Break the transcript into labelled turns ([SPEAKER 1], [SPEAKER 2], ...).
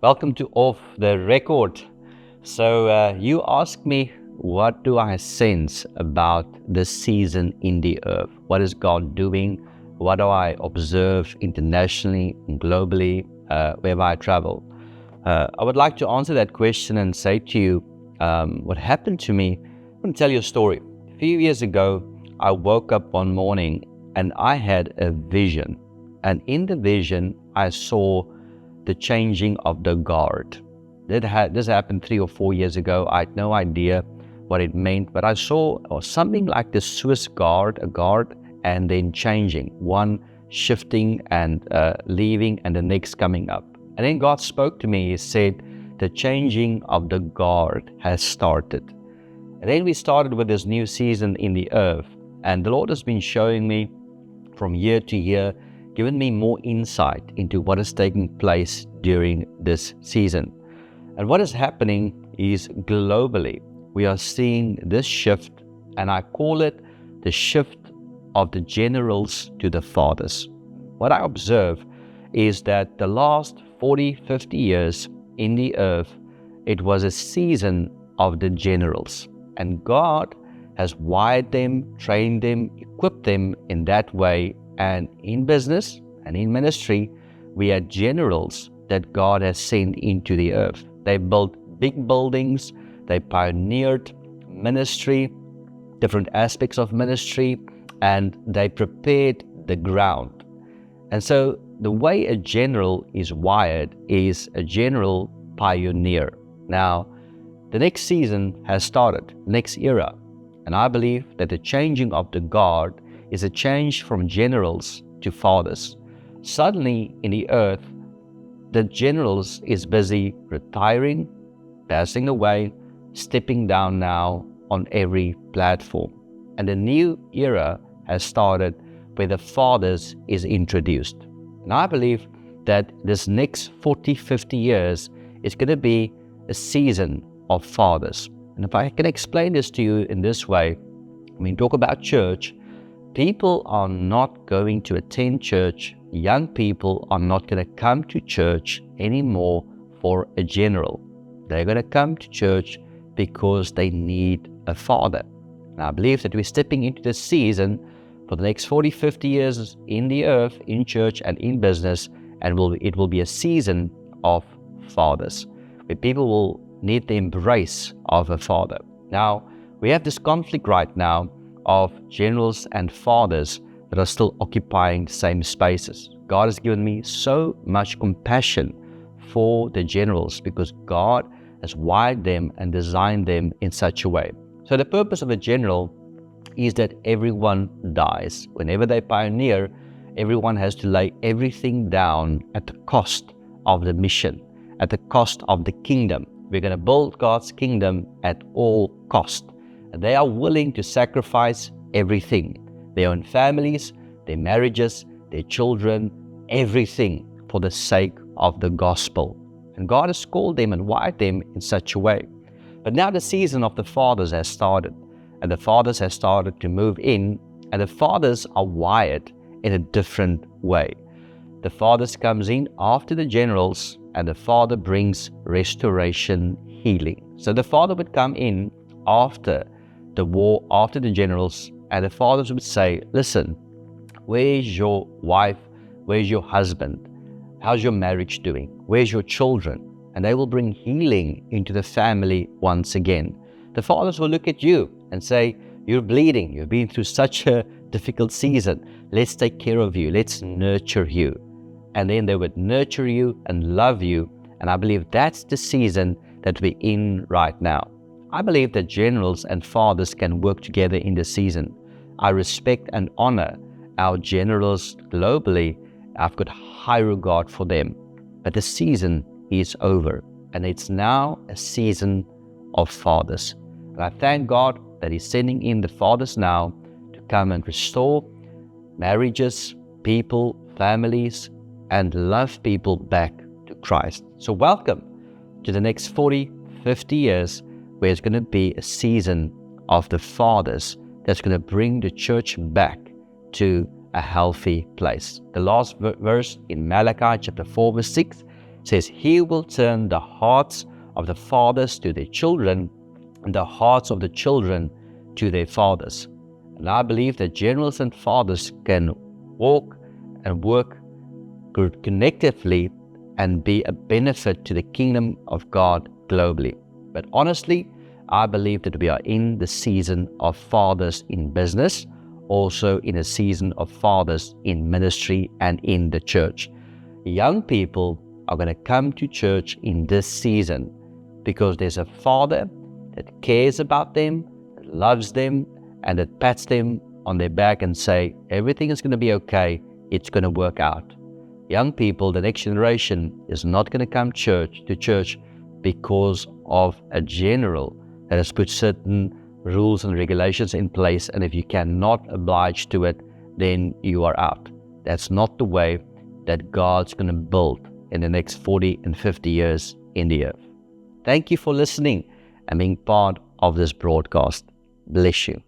[SPEAKER 1] Welcome to Off the Record. So you asked me, what do I sense about this season in the earth? What is God doing? What do I observe internationally and globally wherever I travel? I would like to answer that question and say to you what happened to me. I'm going to tell you a story. A few years ago, I woke up one morning and I had a vision. And in the vision, I saw the changing of the guard. This happened 3 or 4 years ago. I had no idea what it meant, but I saw something like the Swiss guard, a guard, and then changing, one shifting and leaving and the next coming up. And then God spoke to me. He said, the changing of the guard has started. And then we started with this new season in the earth. And the Lord has been showing me from year to year, given me more insight into what is taking place during this season. And what is happening is globally, we are seeing this shift, and I call it the shift of the generals to the fathers. What I observe is that the last 40, 50 years in the earth, it was a season of the generals. And God has wired them, trained them, equipped them in that way. And in business and in ministry, we are generals that God has sent into the earth. They built big buildings, they pioneered ministry, different aspects of ministry, and they prepared the ground. And so the way a general is wired is a general pioneer. Now, the next season has started, next era. And I believe that the changing of the guard is a change from generals to fathers. Suddenly in the earth, the generals is busy retiring, passing away, stepping down now on every platform. And a new era has started where the fathers is introduced. And I believe that this next 40, 50 years is going to be a season of fathers. And if I can explain this to you in this way, talk about church, people are not going to attend church. Young people are not going to come to church anymore for a general. They're going to come to church because they need a father. And I believe that we're stepping into this season for the next 40, 50 years in the earth, in church and in business, and it will be a season of fathers, where people will need the embrace of a father. Now, we have this conflict right now of generals and fathers that are still occupying the same spaces. God has given me so much compassion for the generals because God has wired them and designed them in such a way. So the purpose of a general is that everyone dies. Whenever they pioneer, everyone has to lay everything down at the cost of the mission, at the cost of the kingdom. We're going to build God's kingdom at all cost. And they are willing to sacrifice everything. Their own families, their marriages, their children, everything for the sake of the gospel. And God has called them and wired them in such a way. But now the season of the fathers has started. And the fathers have started to move in. And the fathers are wired in a different way. The fathers comes in after the generals, and the father brings restoration, healing. So the father would come in after the war, after the generals, and the fathers would say, listen, where's your wife? Where's your husband? How's your marriage doing? Where's your children? And they will bring healing into the family once again. The fathers will look at you and say, you're bleeding. You've been through such a difficult season. Let's take care of you. Let's nurture you. And then they would nurture you and love you. And I believe that's the season that we're in right now. I believe that generals and fathers can work together in this season. I respect and honor our generals globally. I've got high regard for them. But the season is over. And it's now a season of fathers. And I thank God that He's sending in the fathers now to come and restore marriages, people, families, and love people back to Christ. So welcome to the next 40, 50 years where it's going to be a season of the fathers that's going to bring the church back to a healthy place. The last verse in Malachi chapter 4 verse 6 It says, He will turn the hearts of the fathers to their children, and the hearts of the children to their fathers. And I believe that generals and fathers can walk and work connectively and be a benefit to the kingdom of God globally. But honestly, I believe that we are in the season of fathers in business, also in a season of fathers in ministry and in the church. Young people are going to come to church in this season because there's a father that cares about them, that loves them, and that pats them on their back and say, everything is going to be okay, it's going to work out. Young people, the next generation, is not going to come to church because of a general that has put certain rules and regulations in place, and if you cannot oblige to it, then you are out. That's not the way that God's going to build in the next 40 and 50 years in the earth. Thank you for listening and being part of this broadcast. Bless you.